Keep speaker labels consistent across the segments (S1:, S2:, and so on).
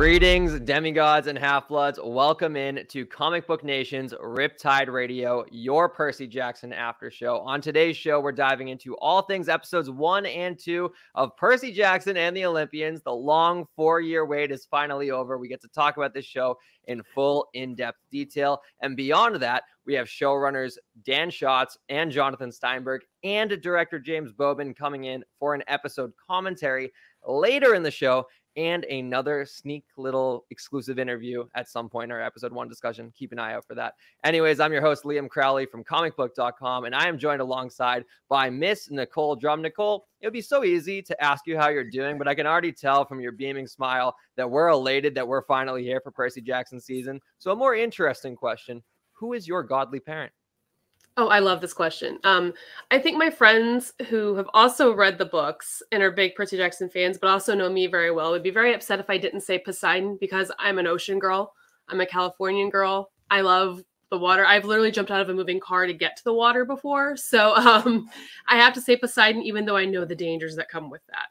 S1: Greetings, demigods and half-bloods. Welcome in to Comic Book Nation's Riptide Radio, your Percy Jackson after show. On today's show, we're diving into all things episodes 1 and 2 of Percy Jackson and the Olympians. The long 4-year wait is finally over. We get to talk about this show in full, in-depth detail. And beyond that, we have showrunners Dan Schatz and Jonathan Steinberg and director James Bobin coming in for an episode commentary later in the show, and another sneak little exclusive interview at some point in our episode 1 discussion. Keep an eye out for that. Anyways, I'm your host, Liam Crowley from comicbook.com, and I am joined alongside by Miss Nicole Drum. Nicole, it would be so easy to ask you how you're doing, but I can already tell from your beaming smile that we're elated that we're finally here for Percy Jackson season. So a more interesting question, who is your godly parent?
S2: Oh, I love this question. I think my friends who have also read the books and are big Percy Jackson fans, but also know me very well, would be very upset if I didn't say Poseidon, because I'm an ocean girl. I'm a Californian girl. I love the water. I've literally jumped out of a moving car to get to the water before. So I have to say Poseidon, even though I know the dangers that come with that.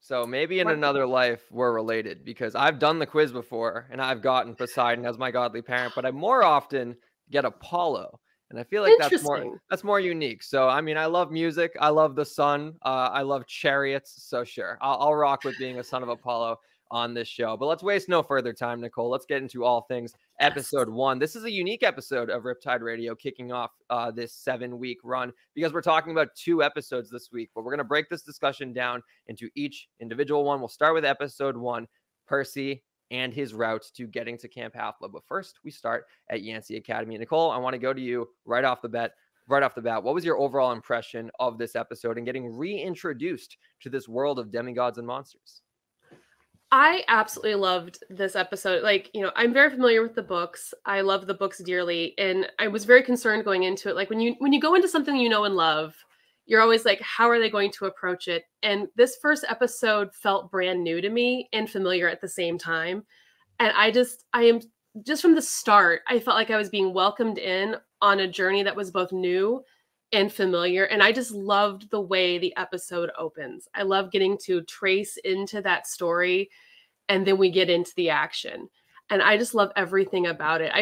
S1: So maybe in another life we're related, because I've done the quiz before and I've gotten Poseidon as my godly parent, but I more often get Apollo. And I feel like that's more unique. So, I mean, I love music. I love the sun. I love chariots. So sure, I'll rock with being a son of Apollo on this show. But let's waste no further time, Nicole. Let's get into all things episode 1. This is a unique episode of Riptide Radio kicking off this 7-week run, because we're talking about 2 episodes this week. But we're going to break this discussion down into each individual one. We'll start with episode 1, Percy and his route to getting to Camp Half-Blood. But first, we start at Yancey Academy. Nicole, I want to go to you right off the bat. What was your overall impression of this episode and getting reintroduced to this world of demigods and monsters?
S2: I absolutely loved this episode. Like, I'm very familiar with the books. I love the books dearly. And I was very concerned going into it. Like when you go into something you know and love, you're always like, how are they going to approach it? And this first episode felt brand new to me and familiar at the same time. And I am just from the start, I felt like I was being welcomed in on a journey that was both new and familiar. And I just loved the way the episode opens. I love getting to trace into that story, and then we get into the action. And I just love everything about it.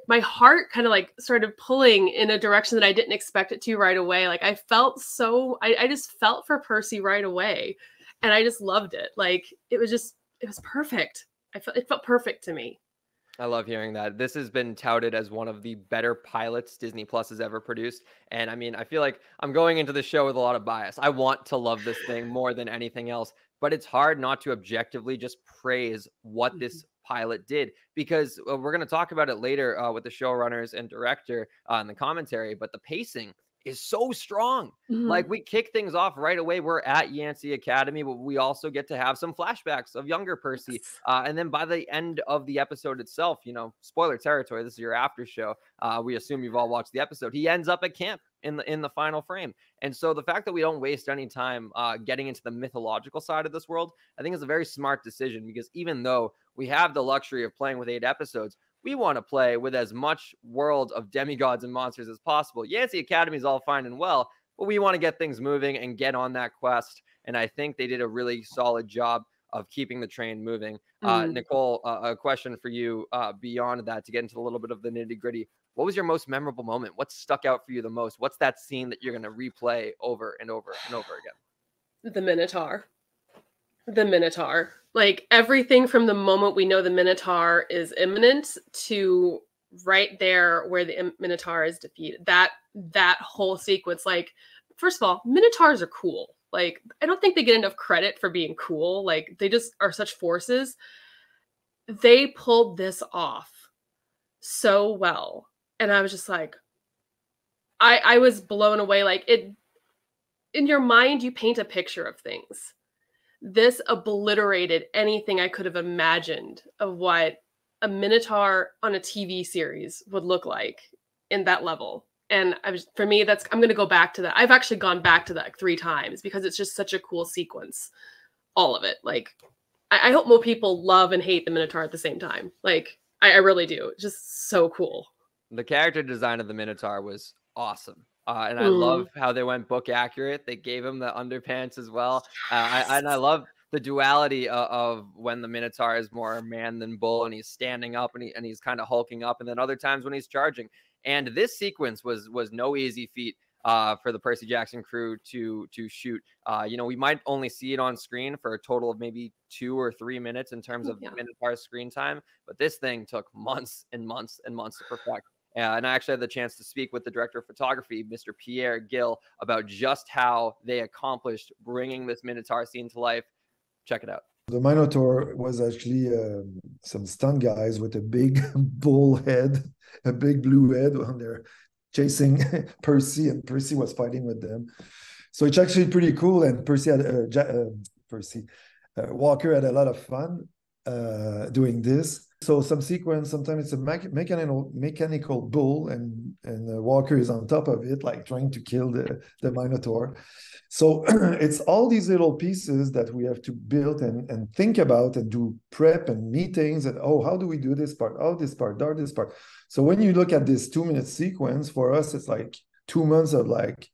S2: My heart kind of like started pulling in a direction that I didn't expect it to right away. Like I just felt for Percy right away. And I just loved it. Like it was perfect. It felt perfect to me.
S1: I love hearing that. This has been touted as one of the better pilots Disney Plus has ever produced. And I mean, I feel like I'm going into the show with a lot of bias. I want to love this thing more than anything else, but it's hard not to objectively just praise what this pilot did, because we're going to talk about it later with the showrunners and director in the commentary, but the pacing is so strong. Like we kick things off right away. We're at Yancey Academy, but we also get to have some flashbacks of younger Percy. And then by the end of the episode itself, spoiler territory, this is your after show. We assume you've all watched the episode. He ends up at camp in the final frame. And so the fact that we don't waste any time getting into the mythological side of this world, I think is a very smart decision, because even though we have the luxury of playing with 8 episodes, we want to play with as much world of demigods and monsters as possible. Yancey Academy is all fine and well, but we want to get things moving and get on that quest. And I think they did a really solid job of keeping the train moving. Nicole, a question for you beyond that, to get into a little bit of the nitty gritty. What was your most memorable moment? What stuck out for you the most? What's that scene that you're going to replay over and over and over again?
S2: The Minotaur. Like everything from the moment we know the Minotaur is imminent to right there where the Minotaur is defeated. That whole sequence, like, first of all, Minotaurs are cool. Like, I don't think they get enough credit for being cool. Like, they just are such forces. They pulled this off so well. And I was just like, I was blown away. Like, it, in your mind, you paint a picture of things. This obliterated anything I could have imagined of what a Minotaur on a TV series would look like in that level. And for me, I'm going to go back to that. I've actually gone back to that 3 times because it's just such a cool sequence. All of it. Like, I hope more people love and hate the Minotaur at the same time. Like, I really do. It's just so cool.
S1: The character design of the Minotaur was awesome. And I love how they went book accurate. They gave him the underpants as well. And I love the duality of when the Minotaur is more man than bull, and he's standing up and he's kind of hulking up, and then other times when he's charging. And this sequence was no easy feat for the Percy Jackson crew to shoot. You know, we might only see it on screen for a total of maybe 2 or 3 minutes in terms of Minotaur's screen time, but this thing took months and months and months to perfect. And I actually had the chance to speak with the director of photography, Mr. Pierre Gill, about just how they accomplished bringing this Minotaur scene to life. Check it out.
S3: The Minotaur was actually some stunt guys with a big bull head, a big blue head on there, chasing Percy, and Percy was fighting with them. So it's actually pretty cool. And Percy had Walker had a lot of fun doing this. So some sequence, sometimes it's a mechanical bull, and Walker is on top of it, like trying to kill the Minotaur. So it's all these little pieces that we have to build and think about and do prep and meetings and, oh, how do we do this part? Oh, this part, this part. So when you look at this 2-minute sequence, for us, it's like 2 months of like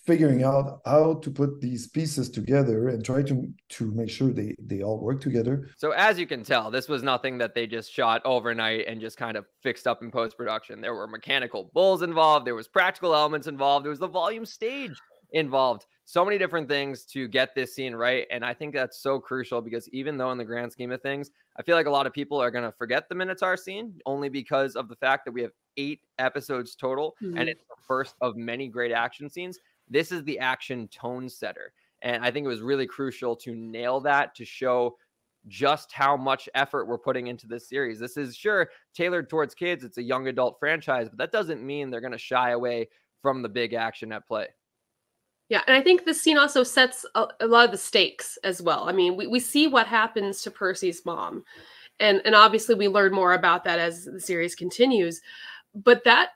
S3: figuring out how to put these pieces together and try to make sure they all work together.
S1: So as you can tell, this was nothing that they just shot overnight and just kind of fixed up in post-production. There were mechanical bulls involved. There was practical elements involved. There was the volume stage involved. So many different things to get this scene right. And I think that's so crucial, because even though in the grand scheme of things, I feel like a lot of people are going to forget the Minotaur scene only because of the fact that we have 8 episodes total, and it's the first of many great action scenes. This is the action tone setter. And I think it was really crucial to nail that, to show just how much effort we're putting into this series. This is sure tailored towards kids. It's a young adult franchise, but that doesn't mean they're going to shy away from the big action at play.
S2: Yeah, and I think this scene also sets a lot of the stakes as well. I mean, we see what happens to Percy's mom, and obviously we learn more about that as the series continues. But that,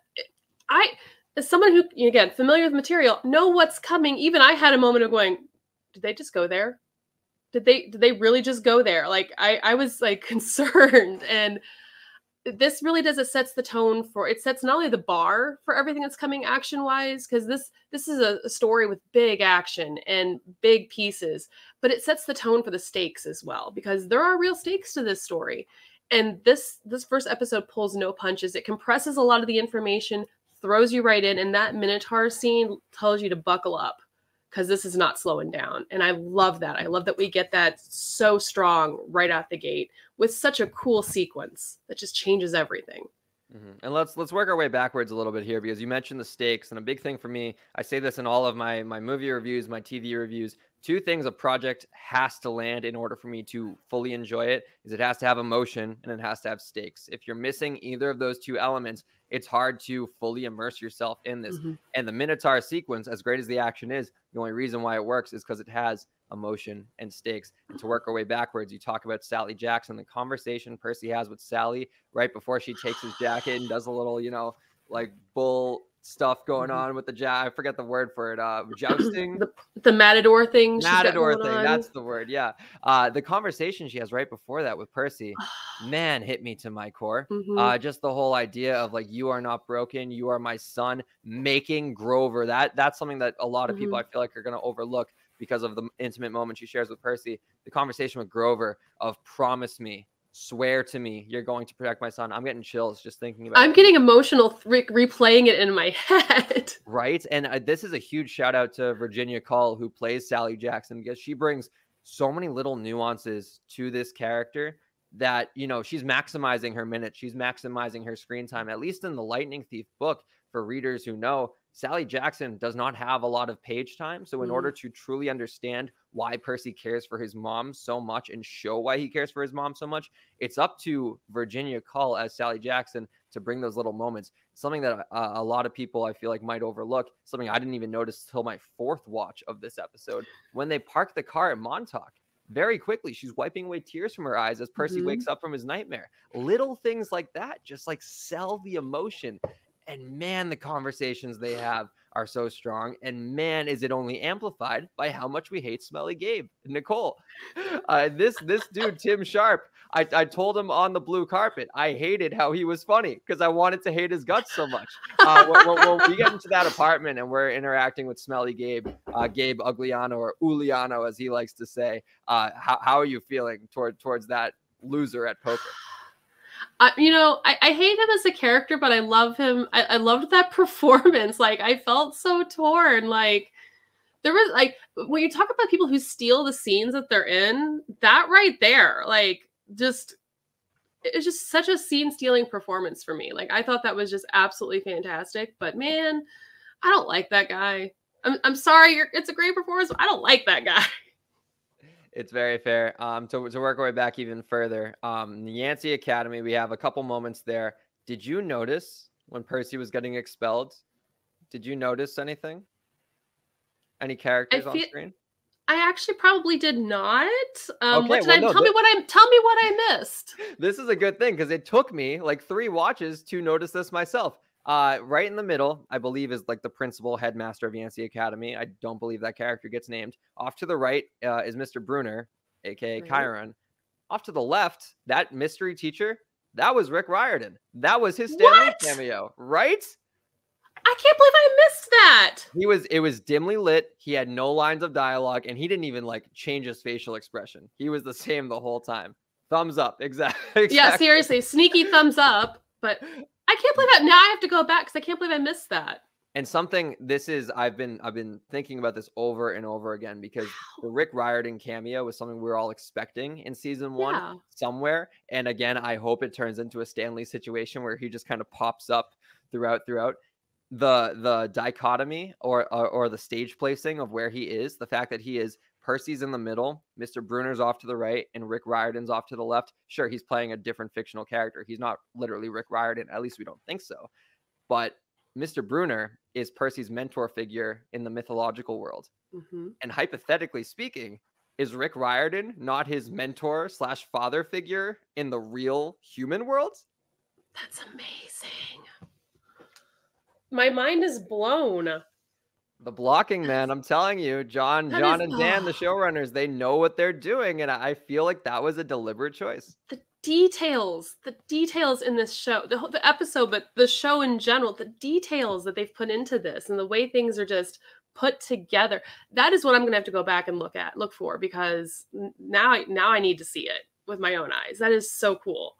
S2: as someone who, again, familiar with material, know what's coming. Even I had a moment of going, did they just go there? Did they really just go there? Like I was like concerned, and this really does, it sets the tone for, it sets not only the bar for everything that's coming action wise, because this is a story with big action and big pieces, but it sets the tone for the stakes as well, because there are real stakes to this story. And this first episode pulls no punches. It compresses a lot of the information, throws you right in, and that Minotaur scene tells you to buckle up, because this is not slowing down. And I love that. I love that we get that so strong right out the gate with such a cool sequence that just changes everything.
S1: And let's work our way backwards a little bit here, because you mentioned the stakes, and a big thing for me, I say this in all of my movie reviews, my TV reviews, 2 things a project has to land in order for me to fully enjoy it is it has to have emotion and it has to have stakes. If you're missing either of those 2 elements, it's hard to fully immerse yourself in this. And the Minotaur sequence, as great as the action is, the only reason why it works is because it has emotion and stakes. And to work our way backwards, you talk about Sally Jackson, the conversation Percy has with Sally right before she takes his jacket and does a little, you know, like bull stuff going on with the I forget the word for it. Jousting.
S2: the matador thing.
S1: Matador thing. That's the word. Yeah. The conversation she has right before that with Percy, man, hit me to my core. Just the whole idea of like, you are not broken. You are my son. Making Grover. That's something that a lot of people I feel like are going to overlook because of the intimate moment she shares with Percy. The conversation with Grover of promise me, swear to me you're going to protect my son. I'm getting chills just thinking about it.
S2: I'm getting emotional replaying it in my head.
S1: Right. And this is a huge shout out to Virginia Cull, who plays Sally Jackson, because she brings so many little nuances to this character that, you know, she's maximizing her minutes. She's maximizing her screen time, at least in the Lightning Thief book. For readers who know, Sally Jackson does not have a lot of page time. So in order to truly understand why Percy cares for his mom so much and show why he cares for his mom so much, it's up to Virginia Cull as Sally Jackson to bring those little moments. Something that a lot of people I feel like might overlook, something I didn't even notice till my 4th watch of this episode. When they park the car at Montauk, very quickly, she's wiping away tears from her eyes as Percy wakes up from his nightmare. Little things like that just like sell the emotion. And man, the conversations they have are so strong. And man, is it only amplified by how much we hate Smelly Gabe. Nicole, this dude, Tim Sharp, I told him on the blue carpet, I hated how he was funny because I wanted to hate his guts so much. When we get into that apartment and we're interacting with Smelly Gabe, Gabe Ugliano, or Uliano, as he likes to say, how are you feeling towards that loser at poker?
S2: You know, I hate him as a character, but I love him. I loved that performance. Like, I felt so torn. Like, there was, like, when you talk about people who steal the scenes that they're in, that right there, like, it's just such a scene stealing performance for me. Like, I thought that was just absolutely fantastic. But man, I don't like that guy. I'm sorry, it's a great performance, but I don't like that guy.
S1: It's very fair. To work our way back even further, the Yancey Academy, we have a couple moments there. Did you notice when Percy was getting expelled? Did you notice anything? Any characters on screen?
S2: I actually probably did not.
S1: Tell me what
S2: I missed.
S1: This is a good thing because it took me like 3 watches to notice this myself. Right in the middle, I believe, is like the principal headmaster of Yancey Academy. I don't believe that character gets named. Off to the right is Mr. Brunner, aka Chiron. Off to the left, that mystery teacher, that was Rick Riordan. That was his Stan Lee cameo, right?
S2: I can't believe I missed that.
S1: It was dimly lit. He had no lines of dialogue, and he didn't even like change his facial expression. He was the same the whole time. Thumbs up. Exactly.
S2: Yeah, seriously, sneaky thumbs up. But I can't believe that. Now I have to go back because I can't believe I missed that.
S1: And something, I've been thinking about this over and over again because the Rick Riordan cameo was something we were all expecting in season 1 somewhere. And again, I hope it turns into a Stan Lee situation where he just kind of pops up throughout. The dichotomy or the stage placing of where he is, the fact that Percy's in the middle, Mr. Brunner's off to the right, and Rick Riordan's off to the left. Sure, he's playing a different fictional character. He's not literally Rick Riordan. At least we don't think so. But Mr. Brunner is Percy's mentor figure in the mythological world. Mm-hmm. And hypothetically speaking, is Rick Riordan not his mentor / father figure in the real human world?
S2: That's amazing. My mind is blown.
S1: The blocking, man. I'm telling you, John and Dan, the showrunners, they know what they're doing. And I feel like that was a deliberate choice.
S2: The details in this show, the episode, but the show in general, the details that they've put into this and the way things are just put together. That is what I'm going to have to go back and look for, because now I need to see it with my own eyes. That is so cool.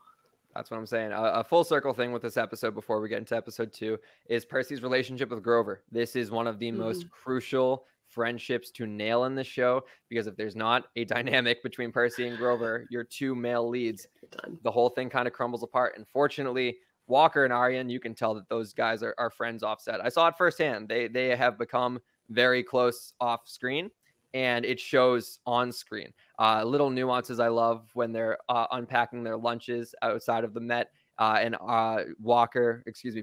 S1: That's what I'm saying. A full circle thing with this episode before we get into episode 2 is Percy's relationship with Grover. This is one of the most crucial friendships to nail in this show, because if there's not a dynamic between Percy and Grover, your 2 male leads, the whole thing kind of crumbles apart. And fortunately, Walker and Aryan, you can tell that those guys are friends offset. I saw it firsthand. They have become very close off screen, and it shows on screen. Little nuances I love when they're unpacking their lunches outside of the Met, and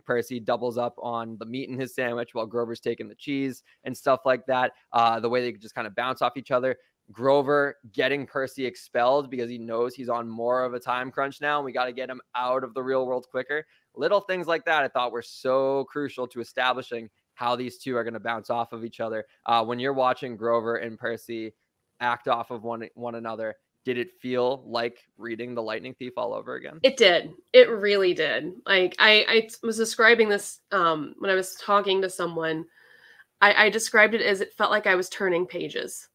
S1: Percy doubles up on the meat in his sandwich while Grover's taking the cheese and stuff like that. The way they just kind of bounce off each other. Grover getting Percy expelled because he knows he's on more of a time crunch now, and we got to get him out of the real world quicker. Little things like that I thought were so crucial to establishing how these two are going to bounce off of each other. When you're watching Grover and Percy act off of one another, did it feel like reading The Lightning Thief all over again?
S2: It did. It really did. Like, I was describing this when I was talking to someone. I described it as it felt like I was turning pages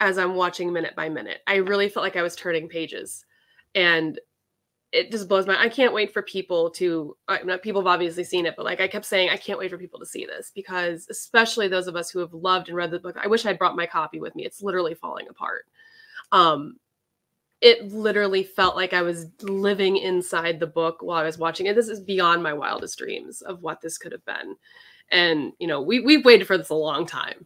S2: as I'm watching minute by minute. I really felt like I was turning pages. And it just blows my, I can't wait for people to, people have obviously seen it, but like I kept saying, I can't wait for people to see this, because especially those of us who have loved and read the book, I wish I'd brought my copy with me. It's literally falling apart. It literally felt like I was living inside the book while I was watching it. This is beyond my wildest dreams of what this could have been. And, we've waited for this a long time,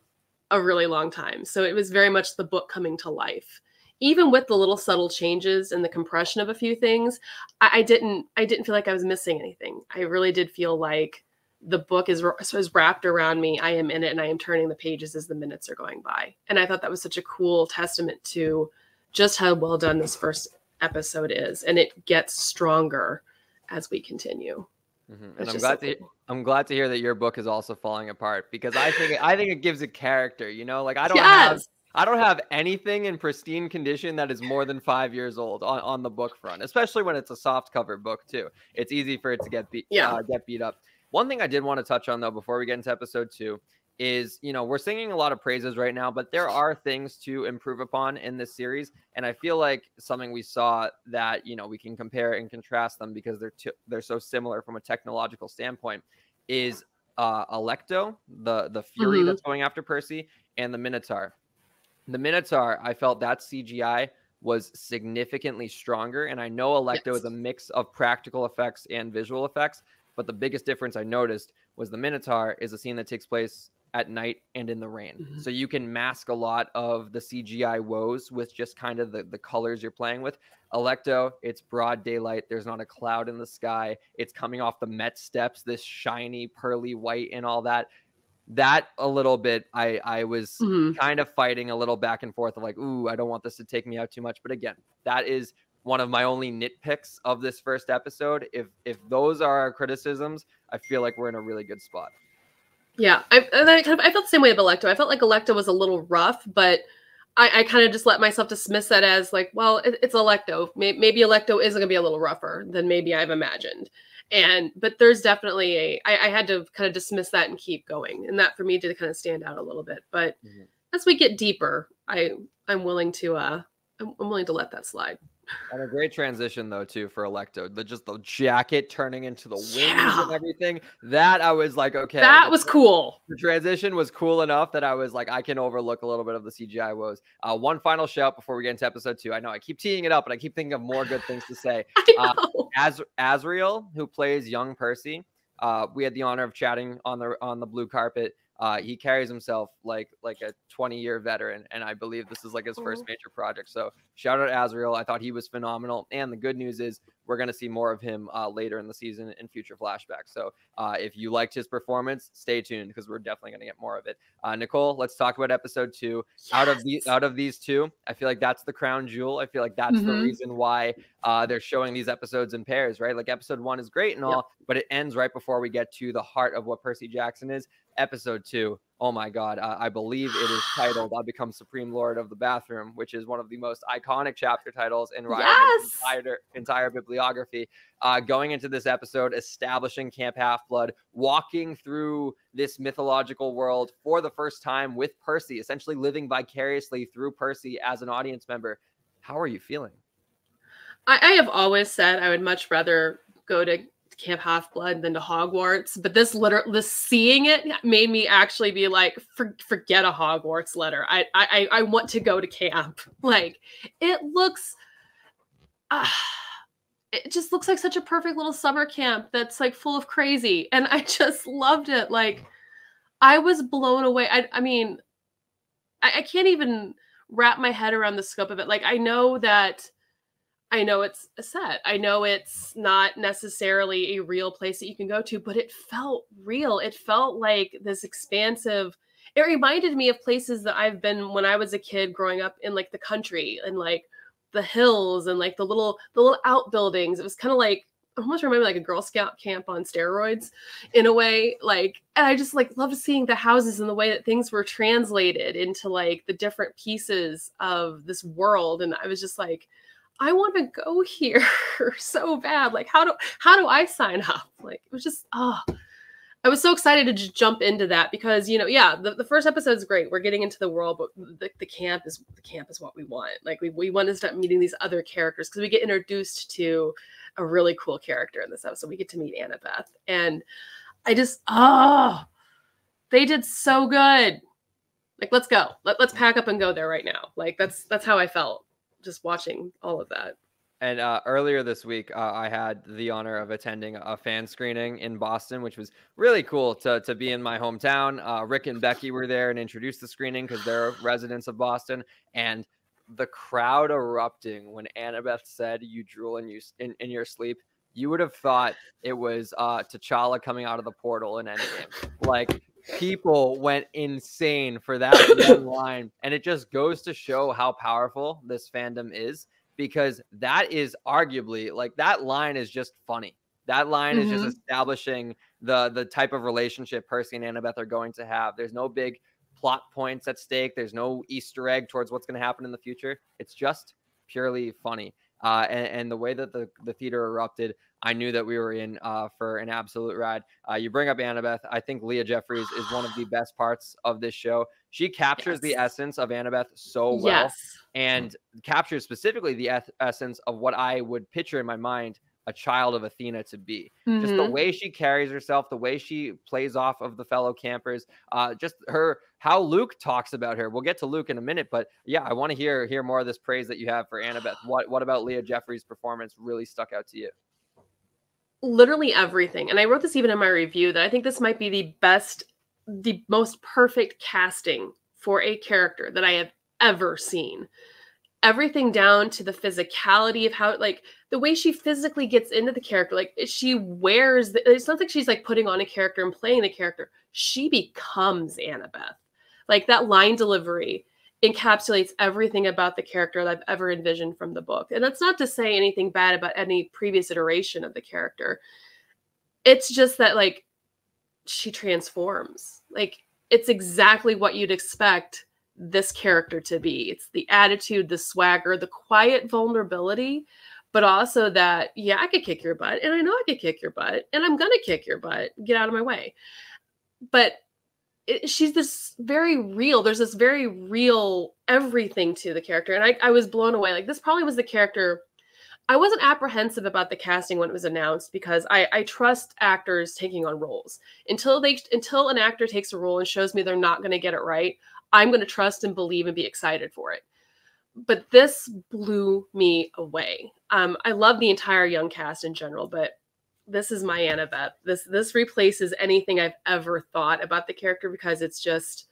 S2: a really long time. So it was very much the book coming to life. Even with the little subtle changes and the compression of a few things, I didn't feel like I was missing anything. I really did feel like the book is wrapped around me. I am in it, and I am turning the pages as the minutes are going by. And I thought that was such a cool testament to just how well done this first episode is. And it gets stronger as we continue.
S1: Mm-hmm. And I'm glad to hear that your book is also falling apart, because I think it gives it character, like I don't have I don't have anything in pristine condition that is more than 5 years old on the book front, especially when it's a soft cover book too. It's easy for it to get beat up. One thing I did want to touch on though before we get into episode 2 is, we're singing a lot of praises right now, but there are things to improve upon in this series, and I feel like something we saw that we can compare and contrast them because they're so similar from a technological standpoint is Alecto, the Fury that's going after Percy, and the Minotaur. The Minotaur, I felt that CGI was significantly stronger, and I know Alecto is a mix of practical effects and visual effects, but the biggest difference I noticed was the Minotaur is a scene that takes place at night and in the rain. So you can mask a lot of the CGI woes with just kind of the colors you're playing with. Alecto, it's broad daylight. There's not a cloud in the sky. It's coming off the Met steps, this shiny, pearly white and all that. That a little bit, I was kind of fighting a little back and forth of like, ooh, I don't want this to take me out too much. But again, that is one of my only nitpicks of this first episode. If those are our criticisms, I feel like we're in a really good spot.
S2: Yeah, I felt the same way about Alecto. I felt like Alecto was a little rough, but I kind of just let myself dismiss that as like, well, it's Alecto. Maybe Alecto is going to be a little rougher than maybe I've imagined. But there's definitely I had to kind of dismiss that and keep going. And that for me did kind of stand out a little bit. But as we get deeper, I'm willing to let that slide.
S1: And a great transition though too for Alecto. The jacket turning into the wings and everything. That I was like, okay.
S2: That was cool.
S1: The transition was cool enough that I was like, I can overlook a little bit of the CGI woes. One final shout before we get into episode 2. I know I keep teeing it up, but I keep thinking of more good things to say. Azriel, who plays young Percy, we had the honor of chatting on the blue carpet. He carries himself like a 20-year veteran, and I believe this is like his first major project. So shout out Azriel. I thought he was phenomenal. And the good news is we're going to see more of him later in the season in future flashbacks. So if you liked his performance, stay tuned because we're definitely going to get more of it. Nicole, let's talk about episode 2. Yes. Out of these two, I feel like that's the crown jewel. I feel like that's the reason why they're showing these episodes in pairs, right? Like episode 1 is great and all, but it ends right before we get to the heart of what Percy Jackson is. Episode 2, oh my God, I believe it is titled "I'll Become Supreme Lord of the Bathroom," which is one of the most iconic chapter titles in Riderman's entire bibliography. Going into this episode, establishing Camp Half-Blood, walking through this mythological world for the first time with Percy, essentially living vicariously through Percy as an audience member. How are you feeling?
S2: I have always said I would much rather go to Camp Half-Blood than to Hogwarts, but this seeing it made me actually be like, forget a Hogwarts letter. I want to go to camp. Like it looks, it just looks like such a perfect little summer camp that's like full of crazy, and I just loved it. Like I was blown away. I mean, I can't even wrap my head around the scope of it. Like I know it's a set. I know it's not necessarily a real place that you can go to, but it felt real. It felt like this expansive. It reminded me of places that I've been when I was a kid growing up in like the country and like the hills and like the little outbuildings. It was kind of like, I almost remember like a Girl Scout camp on steroids in a way. Like, and I just like loved seeing the houses and the way that things were translated into like the different pieces of this world. And I was just like, I want to go here so bad. Like, how do I sign up? Like, it was just, I was so excited to just jump into that because, the first episode is great. We're getting into the world, but the camp is what we want. Like, we want to start meeting these other characters because we get introduced to a really cool character in this episode. We get to meet Annabeth, and I just, they did so good. Like, let's go. Let's pack up and go there right now. Like, that's how I felt just watching all of that.
S1: And earlier this week, I had the honor of attending a fan screening in Boston, which was really cool to be in my hometown. Rick and Becky were there and introduced the screening because they're residents of Boston. And the crowd erupting when Annabeth said, "You drool in your sleep." You would have thought it was T'Challa coming out of the portal in Endgame. Like, people went insane for that one line. And it just goes to show how powerful this fandom is, because that is arguably, like, that line is just funny. That line is just establishing the type of relationship Percy and Annabeth are going to have. There's no big plot points at stake. There's no Easter egg towards what's going to happen in the future. It's just purely funny. And the way that the theater erupted, I knew that we were in for an absolute ride. You bring up Annabeth. I think Leah Jeffries is one of the best parts of this show. She captures the essence of Annabeth so well, and captures specifically the essence of what I would picture in my mind a child of Athena to be. Just the way she carries herself, the way she plays off of the fellow campers, just how Luke talks about her. We'll get to Luke in a minute, but yeah, I want to hear more of this praise that you have for Annabeth. What about Leah Jeffries' performance really stuck out to you?
S2: Literally everything. And I wrote this even in my review, that I think this might be the most perfect casting for a character that I have ever seen. Everything down to the physicality of how, like, the way she physically gets into the character. Like, she wears it's not like she's like putting on a character and playing the character. She becomes Annabeth. Like, that line delivery encapsulates everything about the character that I've ever envisioned from the book. And that's not to say anything bad about any previous iteration of the character. It's just that, like, she transforms. Like, it's exactly what you'd expect this character to be. It's the attitude, the swagger, the quiet vulnerability, but also that, yeah, I could kick your butt, and I know I could kick your butt, and I'm gonna kick your butt. Get out of my way. But she's this very real, there's this very real everything to the character. And I was blown away. Like, this probably was the character. I wasn't apprehensive about the casting when it was announced, because I trust actors taking on roles. Until an actor takes a role and shows me they're not going to get it right, I'm going to trust and believe and be excited for it. But this blew me away. I love the entire young cast in general, but this is my Annabeth. This replaces anything I've ever thought about the character, because it just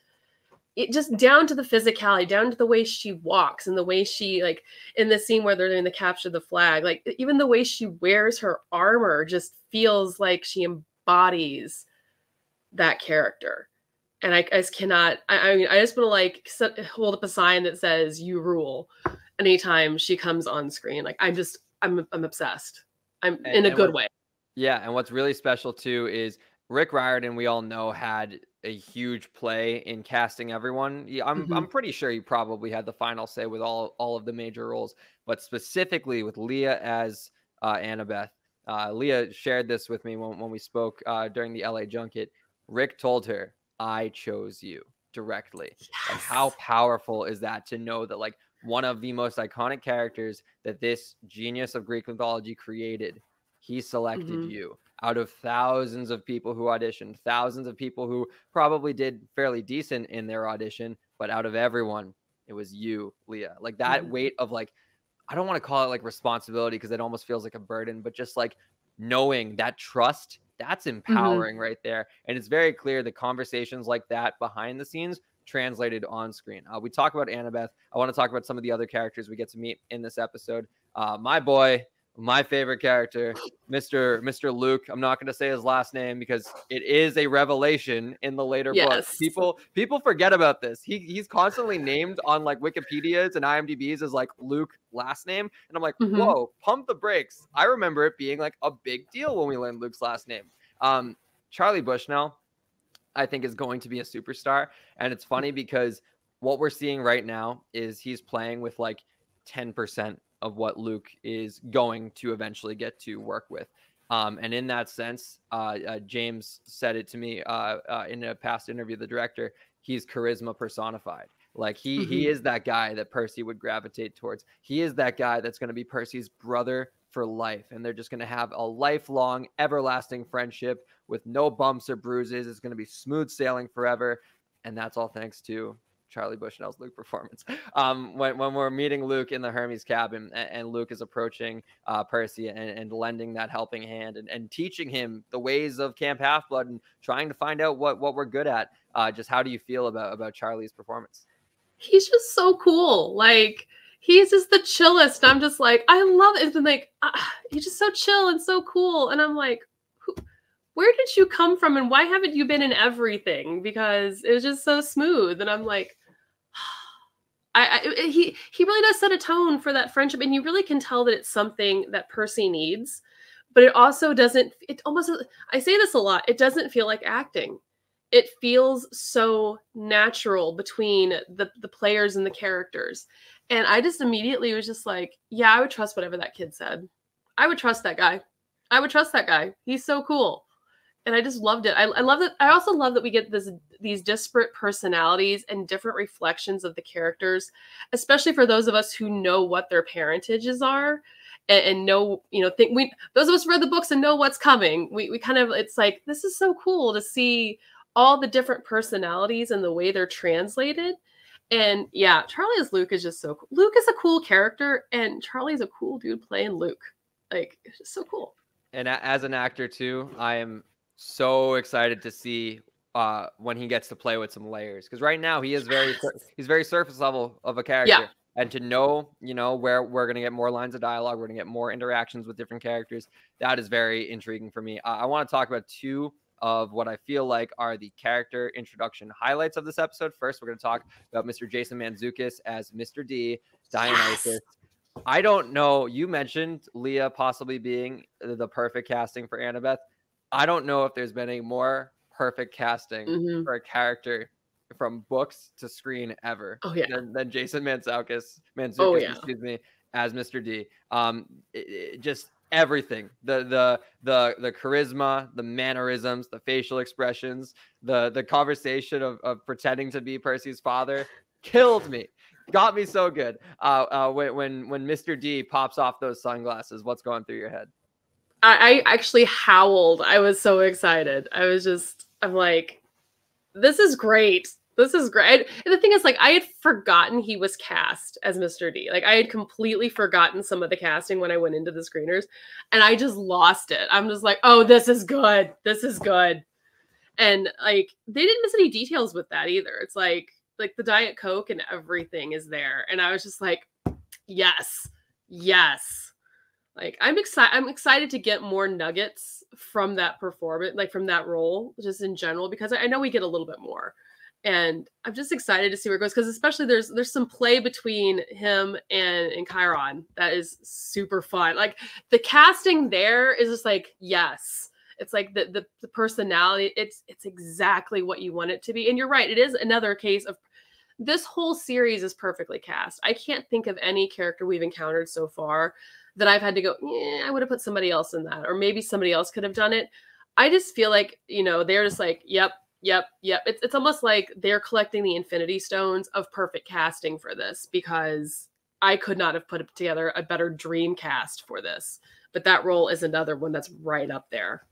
S2: down to the physicality, down to the way she walks, and the way she, like, in the scene where they're doing the capture the flag, like, even the way she wears her armor just feels like she embodies that character. And I just cannot, I mean, I just want to, like, hold up a sign that says "You rule" anytime she comes on screen. Like, I'm obsessed. I'm in a good way.
S1: Yeah. And what's really special too is Rick Riordan, we all know, had a huge play in casting everyone. Yeah, I'm pretty sure he probably had the final say with all of the major roles, but specifically with Leah as Annabeth. Leah shared this with me when we spoke during the LA junket. Rick told her, "I chose you directly."
S2: Yes.
S1: Like, how powerful is that, to know that, like, one of the most iconic characters that this genius of Greek mythology created, he selected you out of thousands of people who auditioned, thousands of people who probably did fairly decent in their audition, but out of everyone, it was you, Leah. Like, that weight of, like, I don't want to call it like responsibility, because it almost feels like a burden, but just like knowing that trust, that's empowering right there. And it's very clear that conversations like that behind the scenes translated on screen. We talk about Annabeth. I want to talk about some of the other characters we get to meet in this episode. My boy, my favorite character, Mr. Luke. I'm not going to say his last name because it is a revelation in the later books. People forget about this. He's constantly named on, like, Wikipedia's and IMDb's as, like, Luke last name. And I'm like, whoa, pump the brakes. I remember it being, like, a big deal when we learned Luke's last name. Charlie Bushnell, I think, is going to be a superstar. And it's funny because what we're seeing right now is he's playing with, like, 10% of what Luke is going to eventually get to work with. And in that sense, James said it to me in a past interview, the director, he's charisma personified. Like, he is that guy that Percy would gravitate towards. He is that guy that's going to be Percy's brother for life. And they're just going to have a lifelong, everlasting friendship with no bumps or bruises. It's going to be smooth sailing forever. And that's all thanks to Charlie Bushnell's Luke performance. When we're meeting Luke in the Hermes cabin, and Luke is approaching Percy and lending that helping hand and teaching him the ways of Camp Half-Blood and trying to find out what we're good at. Just how do you feel about Charlie's performance?
S2: He's just so cool. Like, he's just the chillest. I'm just like, I love it. And like, he's just so chill and so cool. And I'm like, where did you come from, and why haven't you been in everything? Because it was just so smooth. And I'm like, he really does set a tone for that friendship, and you really can tell that it's something that Percy needs. But it also doesn't. It almost. I say this a lot. It doesn't feel like acting. it feels so natural between the players and the characters. And I just immediately was just like, yeah, I would trust whatever that kid said. I would trust that guy. I would trust that guy. He's so cool. And I just loved it. I love that. I also love that we get these disparate personalities and different reflections of the characters, especially for those of us who know what their parentages are and know, those of us who read the books and know what's coming. We kind of, it's like, this is so cool to see all the different personalities and the way they're translated. And yeah, Charlie as Luke is just so cool. Luke is a cool character, and Charlie's a cool dude playing Luke. Like, it's just so cool.
S1: And as an actor too, I am so excited to see when he gets to play with some layers, because right now he's very surface level of a character.
S2: Yeah.
S1: And to know, where we're going to get more lines of dialogue, we're going to get more interactions with different characters, that is very intriguing for me. I want to talk about two of what I feel like are the character introduction highlights of this episode. First, we're going to talk about Mr. Jason Mantzoukas as Mr. D, Dionysus. Yes. I don't know. You mentioned Leah possibly being the perfect casting for Annabeth. I don't know if there's been a more perfect casting for a character from books to screen ever than Jason Mantzoukas, excuse me, as Mr. D. Just everything, the charisma, the mannerisms, the facial expressions, the conversation of pretending to be Percy's father killed me. Got me so good. When Mr. D pops off those sunglasses, what's going through your head?
S2: I actually howled. I was so excited. I'm like, this is great. This is great. And the thing is, like, I had forgotten he was cast as Mr. D. Like, I had completely forgotten some of the casting when I went into the screeners, and I just lost it. I'm just like, oh, this is good. This is good. And like, they didn't miss any details with that either. It's like the Diet Coke and everything is there. And I was just like, yes, yes. Like, I'm excited to get more nuggets from that performance, like from that role, just in general, because I know we get a little bit more. And I'm just excited to see where it goes, because especially there's some play between him and Chiron that is super fun. Like, the casting there is just like, yes. It's like the personality, it's exactly what you want it to be. And you're right, it is another case of this whole series is perfectly cast. I can't think of any character we've encountered so far that I've had to go, I would have put somebody else in that, or maybe somebody else could have done it. I just feel like, they're just like, yep. It's almost like they're collecting the Infinity Stones of perfect casting for this, because I could not have put together a better dream cast for this. But that role is another one that's right up there.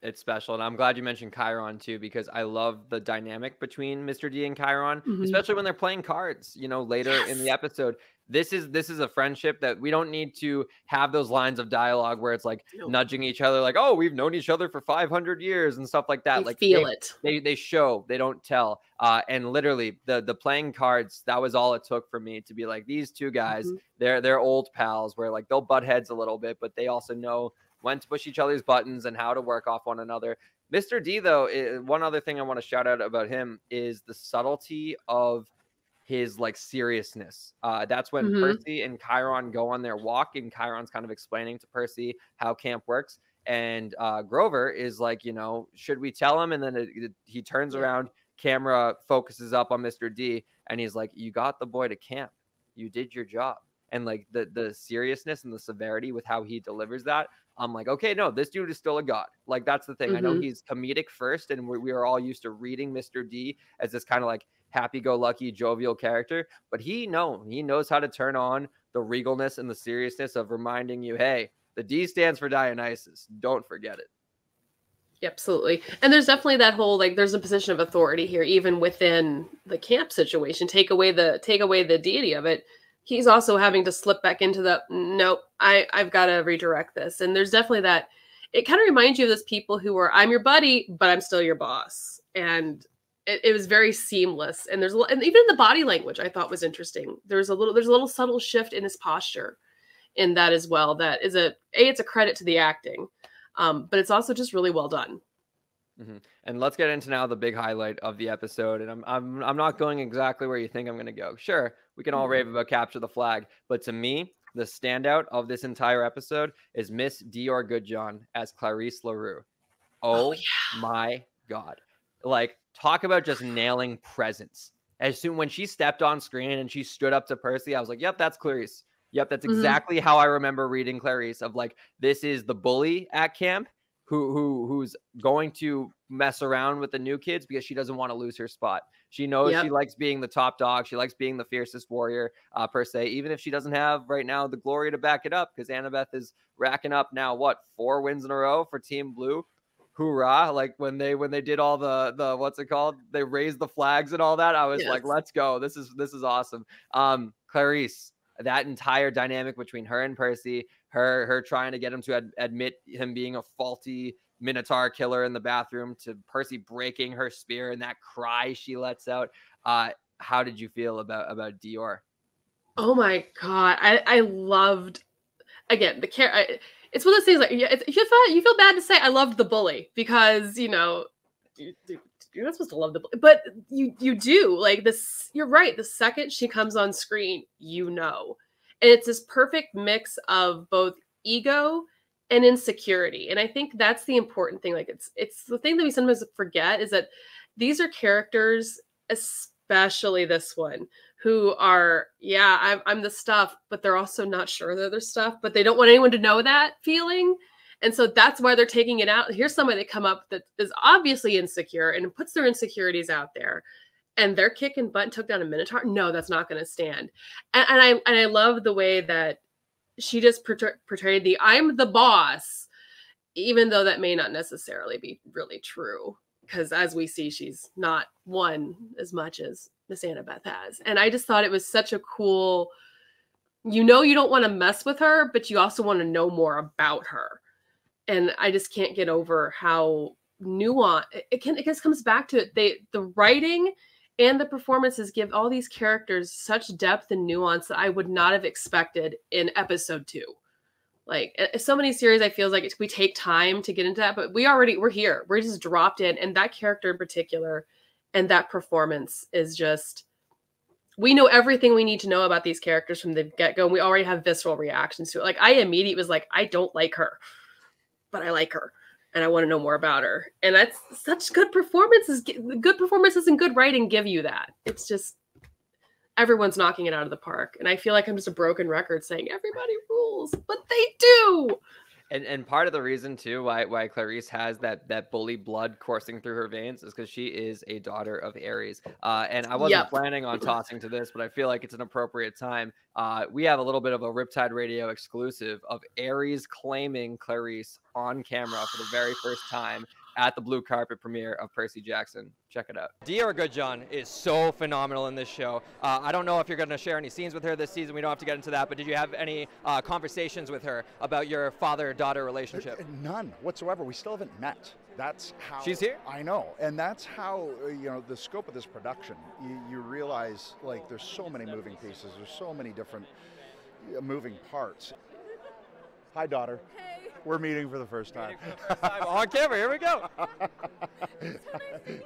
S1: It's special. And I'm glad you mentioned Chiron too, because I love the dynamic between Mr. D and Chiron, especially when they're playing cards, later in the episode. This is a friendship that we don't need to have those lines of dialogue where it's like nudging each other, like, oh, we've known each other for 500 years and stuff like that. They show, they don't tell. And literally the playing cards, that was all it took for me to be like, these two guys, they're old pals, where like they'll butt heads a little bit, but they also know when to push each other's buttons and how to work off one another. Mr. D, though, one other thing I want to shout out about him is the subtlety of his like seriousness. That's when Percy and Chiron go on their walk, and Chiron's kind of explaining to Percy how camp works. And Grover is like, should we tell him? And then he turns around, camera focuses up on Mr. D, and he's like, you got the boy to camp. You did your job. And like the seriousness and the severity with how he delivers that, I'm like, okay, no, this dude is still a god. Like, that's the thing. I know he's comedic first, and we are all used to reading Mr. D as this kind of like happy-go-lucky, jovial character, but he knows how to turn on the regalness and the seriousness of reminding you, hey, the D stands for Dionysus. Don't forget it.
S2: Absolutely. And there's definitely that whole, like, there's a position of authority here, even within the camp situation. Take away the deity of it. He's also having to slip back into the, nope, I've got to redirect this. And there's definitely that, it kind of reminds you of those people who are, I'm your buddy, but I'm still your boss. And it was very seamless. And and even in the body language, I thought was interesting. There's a little subtle shift in his posture in that as well. That is it's a credit to the acting, but it's also just really well done.
S1: And let's get into now the big highlight of the episode. And I'm not going exactly where you think I'm going to go. Sure, we can all rave about Capture the Flag, but to me, the standout of this entire episode is Miss Dior Goodjohn as Clarisse LaRue. Oh my God. Like, talk about just nailing presence. As soon when she stepped on screen and she stood up to Percy, I was like, yep, that's Clarice. Yep, that's exactly how I remember reading Clarice, of like, this is the bully at camp who's going to mess around with the new kids because she doesn't want to lose her spot. She knows she likes being the top dog. She likes being the fiercest warrior, per se, even if she doesn't have right now the glory to back it up, because Annabeth is racking up now, what, 4 wins in a row for Team Blue. Hoorah. Like when they did all the what's it called? They raised the flags and all that. I was like, let's go. This is awesome. Clarice, that entire dynamic between her and Percy, her trying to get him to admit him being a faulty Minotaur killer in the bathroom, to Percy breaking her spear and that cry she lets out. How did you feel about Dior?
S2: Oh my God. I loved, again, the care. It's one of those things like, you feel bad to say I loved the bully, because, you know, you're not supposed to love the bully, but you do. Like this, you're right. The second she comes on screen, you know. And it's this perfect mix of both ego and insecurity. And I think that's the important thing. Like it's the thing that we sometimes forget, is that these are characters, especially this one, who are, I'm the stuff, but they're also not sure they're the stuff, but they don't want anyone to know that feeling. And so that's why they're taking it out. Here's somebody that come up that is obviously insecure and puts their insecurities out there, and they're kicking butt and took down a Minotaur. No, that's not going to stand. And I love the way that she just portrayed the I'm the boss, even though that may not necessarily be really true, because as we see, she's not won as much as Miss Annabeth has. And I just thought it was such a cool, you don't want to mess with her, but you also want to know more about her. And I just can't get over how nuanced it just comes back to it. The writing and the performances give all these characters such depth and nuance that I would not have expected in episode 2. Like so many series, I feel like we take time to get into that, but we're here. We're just dropped in. And that character in particular and that performance is just, we know everything we need to know about these characters from the get-go. And we already have visceral reactions to it. Like I immediately was like, I don't like her, but I like her and I want to know more about her. And that's such good performances. Good performances and good writing give you that. It's just, everyone's knocking it out of the park. And I feel like I'm just a broken record saying everybody rules, but they do.
S1: And part of the reason too why Clarice has that bully blood coursing through her veins is because she is a daughter of Ares. And I wasn't planning on tossing to this, but I feel like it's an appropriate time. We have a little bit of a Riptide Radio exclusive of Ares claiming Clarice on camera for the very first time at the blue carpet premiere of Percy Jackson. Check it out. Dior Goodjohn is so phenomenal in this show. I don't know if you're going to share any scenes with her this season. We don't have to get into that, but did you have any conversations with her about your father-daughter relationship?
S4: None whatsoever. We still haven't met. That's how
S1: she's here.
S4: I know, and that's how the scope of this production. You realize like there's so many moving pieces. There's so many different moving parts. Hi, daughter.
S5: Hey.
S4: We're meeting for the first time.
S1: On camera. Here we go.
S4: Nice to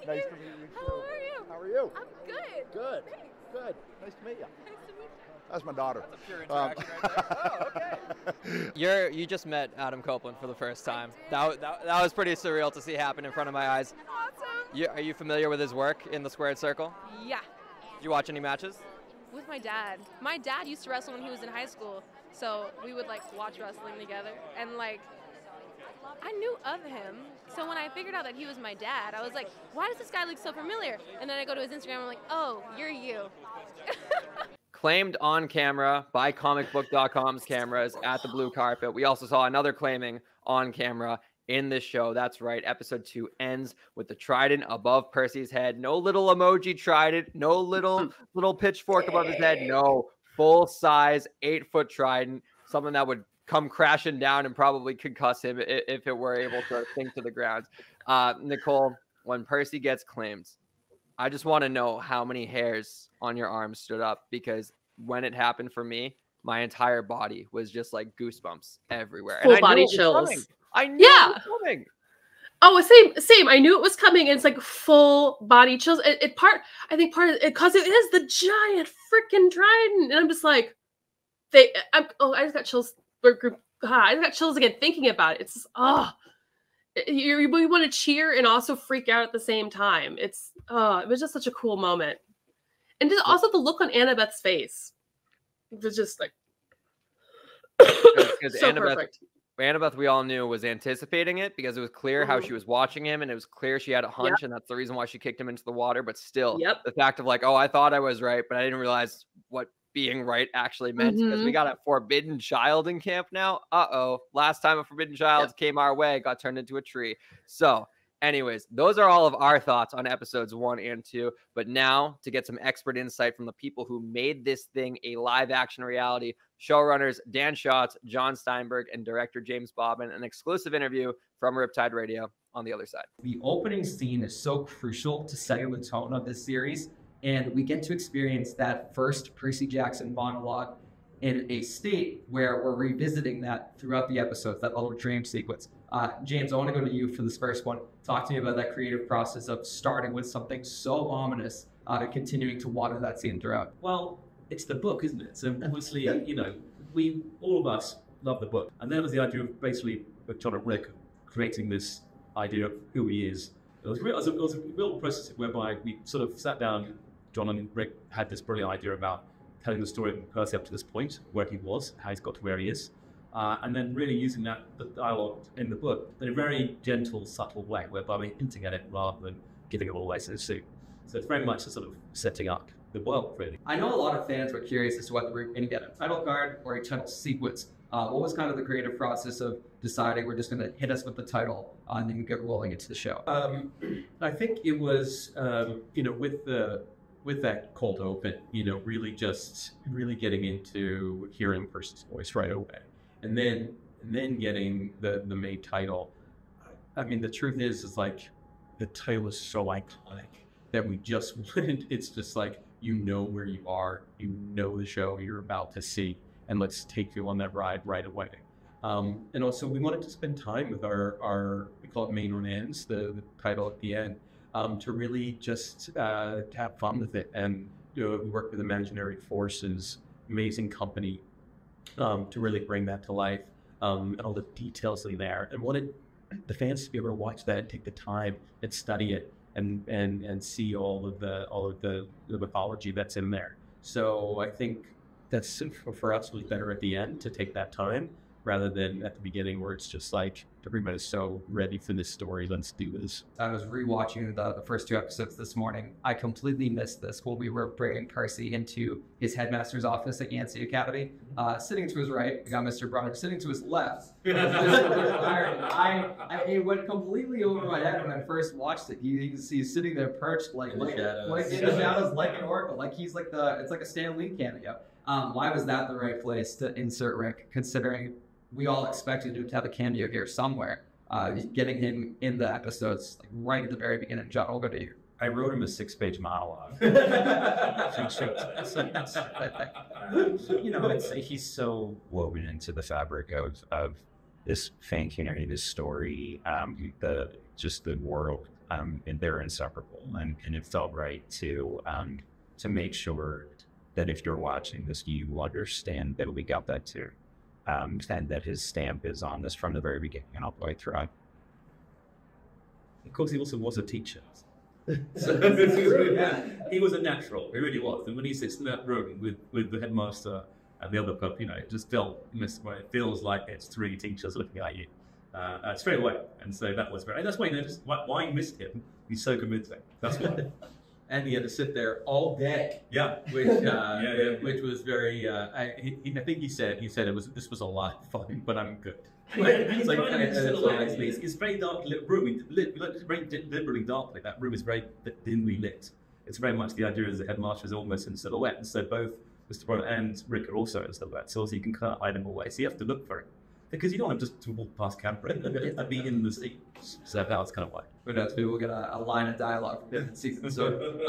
S4: meet you.
S5: How are you?
S4: How are you?
S5: I'm good.
S4: Good.
S5: Thanks.
S4: Good. Nice to meet you.
S5: Nice to meet you.
S4: That's my daughter.
S1: That's a pure interaction right there. Oh, okay. You just met Adam Copeland for the first time. That was pretty surreal to see happen in front of my eyes.
S5: Awesome.
S1: Are you familiar with his work in the Squared Circle?
S5: Yeah.
S1: Did you watch any matches?
S5: With my dad. My dad used to wrestle when he was in high school, so we would like watch wrestling together, and like I knew of him. So when I figured out that he was my dad, I was like, why does this guy look so familiar? And then I go to his Instagram, I'm like, oh, you're you.
S1: Claimed on camera by comicbook.com's cameras at the blue carpet. We also saw another claiming on camera in this show. That's right. Episode 2 ends with the trident above Percy's head. No little emoji trident. No little pitchfork above his head. No, full size 8-foot trident. Something that would come crashing down and probably concuss him if it were able to sink to the ground. Nicole, when Percy gets claimed, I just want to know how many hairs on your arm stood up, because when it happened for me, my entire body was just like goosebumps everywhere.
S2: Full body chills.
S1: I knew it was coming.
S2: Oh, same. I knew it was coming. It's like full body chills. I think part of it, because it is the giant freaking trident, and I'm just like, I just got chills. I just got chills again thinking about it. It's just, you want to cheer and also freak out at the same time. It was just such a cool moment. And just also the look on Annabeth's face. It was just like so perfect.
S1: Annabeth, we all knew, was anticipating it because it was clear how she was watching him, and it was clear she had a hunch, and that's the reason why she kicked him into the water. But still, the fact of like, oh, I thought I was right, but I didn't realize what being right actually meant, because we got a forbidden child in camp now. Last time a forbidden child came our way, got turned into a tree. So anyways, those are all of our thoughts on episodes 1 and 2. But now to get some expert insight from the people who made this thing a live action reality, showrunners Dan Schatz, John Steinberg, and director James Bobbin, an exclusive interview from Riptide Radio on the other side.
S6: The opening scene is so crucial to setting the tone of this series, and we get to experience that first Percy Jackson monologue in a state where we're revisiting that throughout the episodes, that little dream sequence. James, I want to go to you for this first one. Talk to me about that creative process of starting with something so ominous to continuing to water that scene throughout.
S7: Well, it's the book, isn't it? So obviously, we, all of us, love the book. And there was the idea of basically John and Rick creating this idea of who he is. It was a real process whereby we sort of sat down. John and Rick had this brilliant idea about telling the story of Percy up to this point, where he was, how he's got to where he is, and then really using the dialogue in the book in a very gentle, subtle way, whereby we're hinting at it rather than giving it all away so soon. So it's very much a sort of setting up the world, really.
S6: I know a lot of fans were curious as to whether we were going to get a title card or a title sequence. What was kind of the creative process of deciding we're just going to hit us with the title and then get rolling into the show?
S7: I think it was, with that cold open, really getting into hearing Percy's voice right away, and then getting the main title. I mean, the truth is like the title is so iconic that we just wouldn't. It's just like, where you are, the show you're about to see, and let's take you on that ride right away. And also, we wanted to spend time with our we call it main ends, the title at the end. To really just have fun with it, and we work with Imaginary Forces, amazing company, to really bring that to life, and all the details in there, and wanted the fans to be able to watch that and take the time and study it and see all of the mythology that's in there. So I think that's, for us, was better at the end to take that time rather than at the beginning where it's just like everybody's so ready for this story, let's do this.
S6: I was rewatching the first 2 episodes this morning. I completely missed this when we were bringing Percy into his headmaster's office at Yancey Academy. Sitting to his right, we got Mr. Brunner. Sitting to his left, it went completely over my head when I first watched it. He's sitting there perched like in the shadows, like an oracle, like he's like it's like a Stan Lee cameo. Why was that the right place to insert Rick, considering we all expected him to have a cameo here somewhere? Getting him in the episodes like right at the very beginning. John, I'll go to you.
S7: I wrote him a 6-page monologue. He's so woven into the fabric of this fan community, this story, the world, and they're inseparable. And it felt right to make sure that if you're watching this, you understand that we got that too. And that his stamp is on this from the very beginning and all the way through. Of course, he also was a teacher. He was a natural. He really was. And when he sits in that room with the headmaster and the other pup, it just it feels like it's 3 teachers looking at you straight away. And so that was very. That's why why you missed him. He's so convincing. That's why.
S6: And he had to sit there all day.
S7: Yeah, which was very. I think he said this was a lot of fun, but I'm good. It's very dark lit room. It's very deliberately dark. Like that room is very dimly lit. It's very much the idea as the headmaster is almost in silhouette, and so both Mr. Brown and Rick are also in silhouette. So you can kind of hide them away. So you have to look for it. Because you don't want to just walk past camera. You have to be in the scene. So that was kind of why.
S6: Who knows? Maybe we'll get a line of dialogue from different seasons. So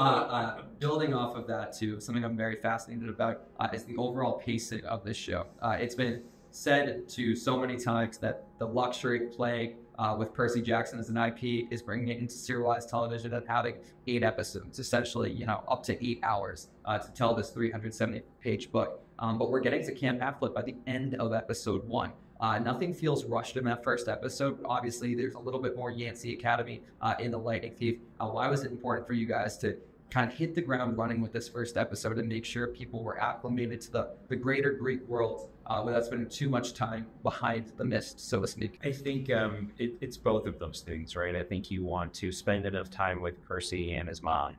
S6: building off of that too, something I'm very fascinated about is the overall pacing of this show. It's been said to so many times that the luxury play with Percy Jackson as an IP is bringing it into serialized television and having 8 episodes, essentially, up to 8 hours to tell this 370-page book. But we're getting to Camp Half-Blood by the end of episode 1. Nothing feels rushed in that first episode. Obviously, there's a little bit more Yancey Academy in The Lightning Thief. Why was it important for you guys to kind of hit the ground running with this first episode and make sure people were acclimated to the greater Greek world without spending too much time behind the mist, so to speak?
S8: I think it's both of those things, right? I think you want to spend enough time with Percy and his mom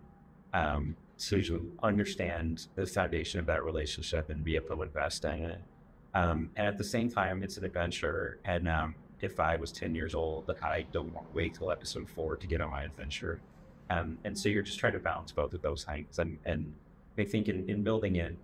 S8: so you understand the foundation of that relationship and be able to invest in it. And at the same time, it's an adventure. And if I was 10 years old, I don't want to wait till episode 4 to get on my adventure. And so you're just trying to balance both of those things. And I think in building it,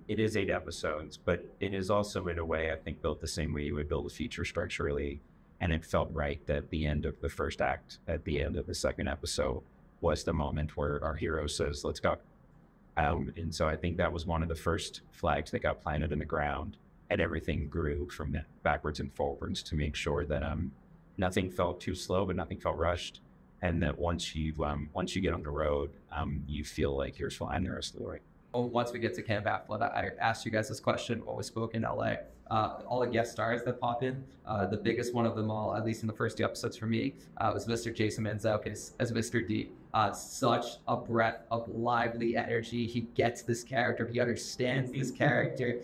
S8: it is 8 episodes, but it is also in a way, I think, built the same way you would build a feature structurally. And it felt right that the end of the first act, at the end of the second episode, was the moment where our hero says, let's go. And so I think that was one of the first flags that got planted in the ground, and everything grew from that backwards and forwards to make sure that nothing felt too slow, but nothing felt rushed. And that once you get on the road, you feel like you're flying the rest of the way.
S6: Well, once we get to Camp Athleta, I asked you guys this question when we spoke in LA. All the guest stars that pop in, the biggest one of them all, at least in the first 2 episodes for me, was Mr. Jason Mantzoukas as Mr. D. Such a breath of lively energy. He gets this character. He understands this character.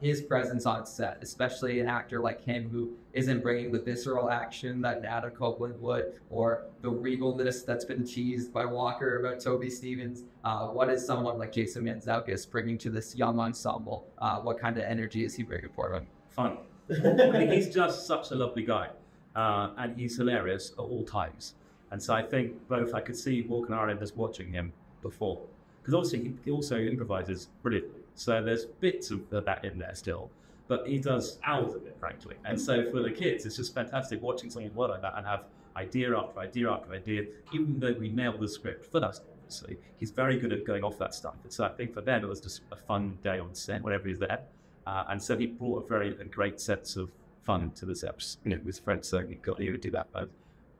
S6: His presence on set, especially an actor like him who isn't bringing the visceral action that Nada Copeland would, or the regalness that's been teased by Walker about Toby Stevens. What is someone like Jason Mantzoukas bringing to this young ensemble? What kind of energy is he bringing for them?
S9: Fun. I mean, he's just such a lovely guy, and he's hilarious at all times. And so I think both I could see Walker and Ireland as watching him before, because obviously he also improvises brilliantly. So there's bits of that in there still, but he does hours of it, frankly. And so for the kids, it's just fantastic watching something work like that and have idea after idea after idea. Even though we nailed the script first, obviously, he's very good at going off that stuff. And so I think for them it was just a fun day on set whenever he's there. And so he brought a great sense of fun to this episode. His friends certainly got you to do that. But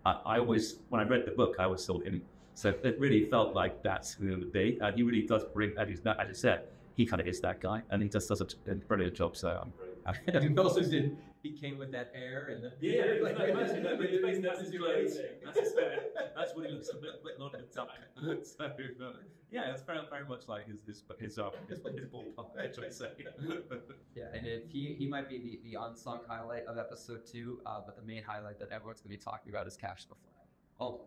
S9: I always, when I read the book, I always saw him. So it really felt like that's who it would be. And he really does bring, as you said, he kind of is that guy. And he just does a brilliant job. So
S7: he also did. He came with that air and the
S9: that's what he looks a bit not a top. So yeah, it's very much like his ballpark, I say.
S6: Yeah, and if he might be the unsung highlight of episode 2, but the main highlight that everyone's going to be talking about is Cash the Flag. Oh,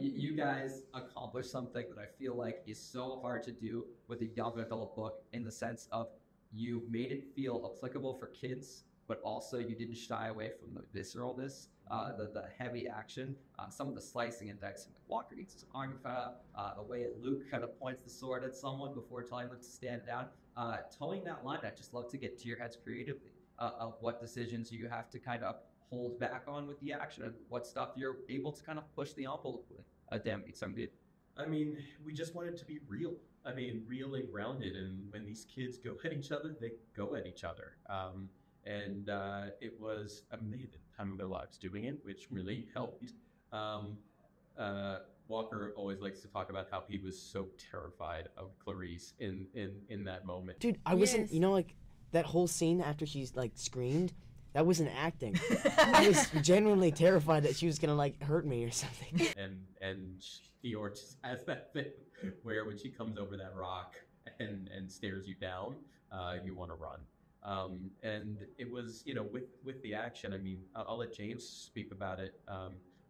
S6: you guys accomplished something that I feel like is so hard to do with a young adult book, in the sense of you made it feel applicable for kids, but also you didn't shy away from the visceralness, the heavy action, some of the slicing and dicing. Like Walker eats his arm the way Luke kind of points the sword at someone before telling them to stand down. Towing that line, I'd just love to get to your heads creatively of what decisions you have to kind of hold back on with the action, and what stuff you're able to kind of push the envelope with. Damn, it's some good.
S7: I mean, we just want it to be real. I mean, real and grounded. And when these kids go at each other, they go at each other. And it was amazing time of their lives doing it, which really helped. Walker always likes to talk about how he was so terrified of Clarice in that moment.
S10: Dude, I wasn't, like that whole scene after she's like screamed, that wasn't acting. I was genuinely terrified that she was gonna like hurt me or something.
S7: And Fior just has that thing where when she comes over that rock and stares you down, you want to run. And it was, with the action, I mean, I'll let James speak about it.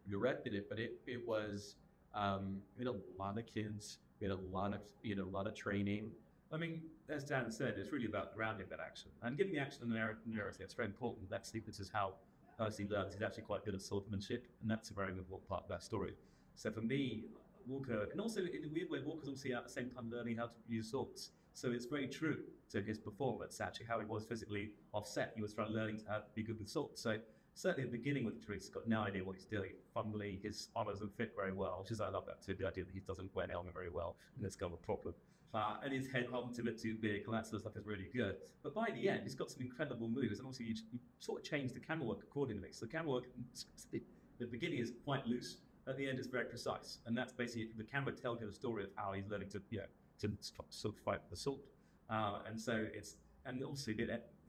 S7: You directed it, but it was, we had a lot of kids, we had a lot of training.
S9: I mean, as Dan said, it's really about grounding that action and giving the action a narrative. It's very important. That sequence is how Percy learns. He's actually quite good at swordsmanship, and that's a very important part of that story. So for me, Walker, and also in a weird way, Walker's obviously at the same time learning how to use swords. So it's very true to his performance, actually, how he was physically offset. He was trying learning to be good with swords. So certainly at the beginning with Clarice, he's got no idea what he's doing. Fumbly, his armor doesn't fit very well, which is, I love that too, the idea that he doesn't wear an helmet very well, and that's kind of a problem. And his head holds a bit too big, and that sort of stuff is really good. But by the end, he's got some incredible moves, and also you sort of change the camera work accordingly. So the camera work, the beginning is quite loose, at the end it's very precise, and that's basically the camera tells you the story of how he's learning to sort of fight the sword. And so and also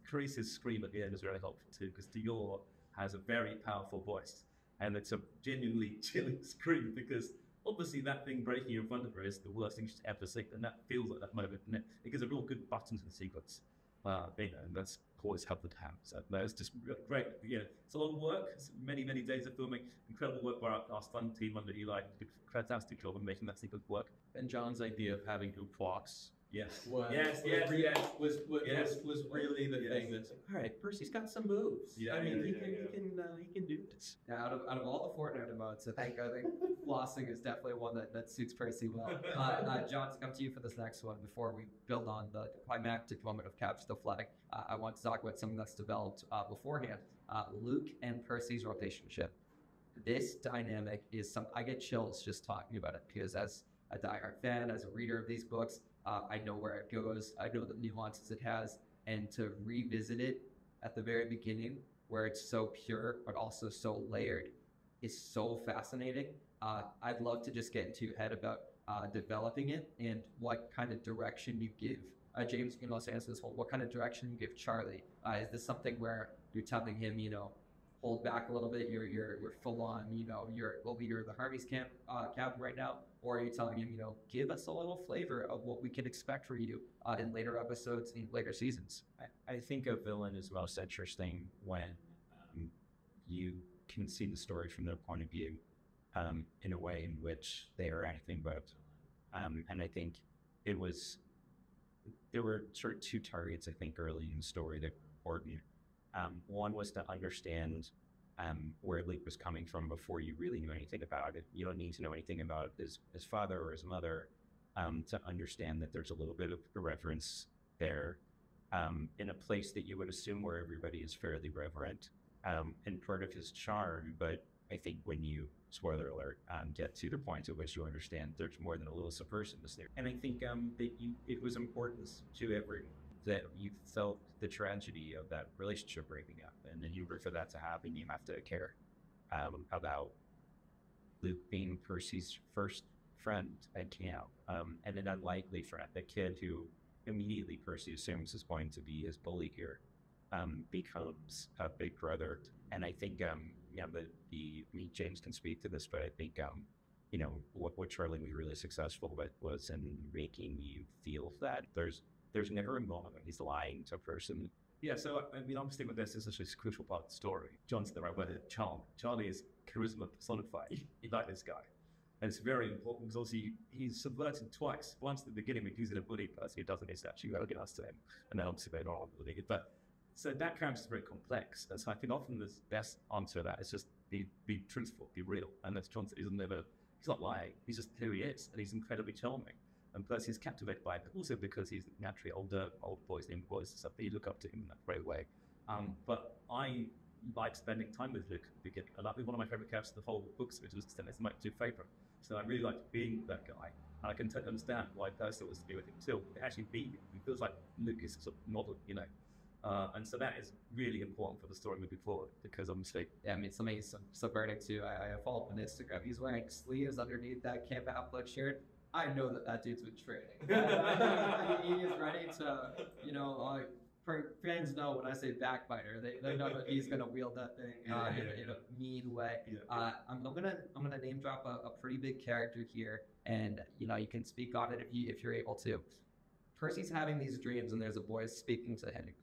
S9: Kreese's scream at the end is really helpful too, because Dior has a very powerful voice, and it's a genuinely chilling scream, because obviously that thing breaking in front of her is the worst thing she's ever seen, and that feels like that moment, and it gives a real good button to the sequence. And that's always helped to have. So that's just great. It's a lot of work. It's many days of filming. Incredible work by our stunt team under Eli. Did a fantastic job of making that sequence work.
S7: And John's idea of having Hoop Fox
S9: Yes.
S7: was really the thing that's like, all right, Percy's got some moves.
S9: Yeah,
S7: I mean,
S9: he
S7: can do this. Now, out of all the Fortnite emotes, I think flossing is definitely one that suits Percy well. John, to come to you for this next one before we build on the climactic moment of Cap still flying. I want to talk about something that's developed beforehand. Luke and Percy's relationship. This dynamic is I get chills just talking about it, because as a diehard fan, as a reader of these books, I know where it goes. I know the nuances it has, and to revisit it at the very beginning, where it's so pure but also so layered, is so fascinating. I'd love to just get into your head about developing it and what kind of direction you give. James, you can also answer this whole. What kind of direction you give Charlie? Is this something where you're telling him, hold back a little bit, you're full on, you're the leader of the Hermes camp right now, or are you telling him, give us a little flavor of what we can expect for you in later episodes, in later seasons?
S8: I think a villain is most interesting when you can see the story from their point of view in a way in which they are anything but. And I think there were sort of two targets, I think, early in the story that were important. One was to understand where Luke was coming from before you really knew anything about it. You don't need to know anything about his father or his mother to understand that there's a little bit of irreverence there in a place that you would assume where everybody is fairly reverent, and part of his charm. But I think when you, spoiler alert, get to the point at which you understand there's more than a little subversiveness there. And I think that it was important to everyone that you felt the tragedy of that relationship breaking up. And in order for that to happen, you have to care about Luke being Percy's first friend at camp, and an unlikely friend, a kid who immediately Percy assumes is going to be his bully here, becomes a big brother. And I think, James can speak to this, but I think, what Charlie was really successful with was in making you feel that there's never a moment when he's lying to a person.
S9: Yeah, so I'm sticking with this. This is actually a crucial part of the story. John's the right word, charm. Charlie is charisma personified. You like this guy. And it's very important because obviously he's subverted twice. Once at the beginning, when he's in a bully person, he doesn't, it's actually elegant to him. And then obviously they're not bullying it. But so that character is very complex. And so I think often the best answer to that is just be truthful, be real. And that's John said, he's not lying. He's just who he is. And he's incredibly charming. And plus, he's captivated by it, but also because he's naturally old boys named boys and stuff. But you look up to him in that great way. But I like spending time with Luke. One of my favorite characters of the whole books, which was it's my two favorite. So I really liked being that guy. And I can understand why Percy was to be with him too. Actually, be him. It feels like Luke is sort of model, and so that is really important for the story moving forward, because obviously,
S1: somebody's subverting too. I follow him on Instagram. He's wearing sleeves underneath that Camp Outlook shirt. I know that dude's been training. He is ready to, fans know when I say backbiter, they know that he's going to wield that thing in a mean way. I'm gonna name drop a pretty big character here, and you can speak on it if you're able to. Percy's having these dreams, and there's a voice speaking to him.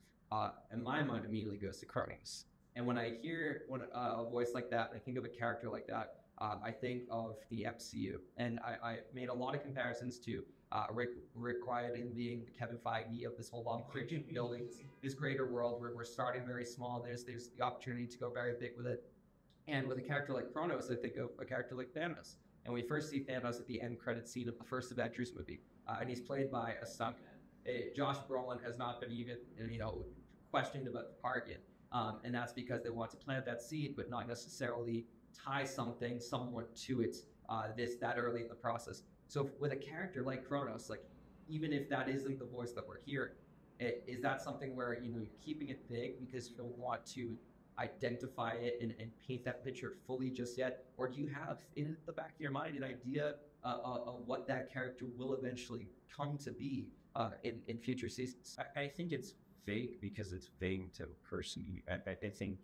S1: And my mind immediately goes to Cronus. And when I hear a voice like that, I think of a character like that. I think of the MCU, and I made a lot of comparisons to Rick Riordan being the Kevin Feige of this whole long creation, building this greater world where we're starting very small. There's the opportunity to go very big with it. And with a character like Kronos, I think of a character like Thanos. And we first see Thanos at the end credit scene of the first Avengers movie, and he's played by a stuntman. Josh Brolin has not been even questioned about the part yet, and that's because they want to plant that seed, but not necessarily tie someone to it that early in the process. So with a character like Kronos, even if that isn't the voice that we're hearing, is that something where you're keeping it big because you don't want to identify it and paint that picture fully just yet, or do you have in the back of your mind an idea of what that character will eventually come to be in future seasons?
S8: I think it's vague because it's vague to a person. I think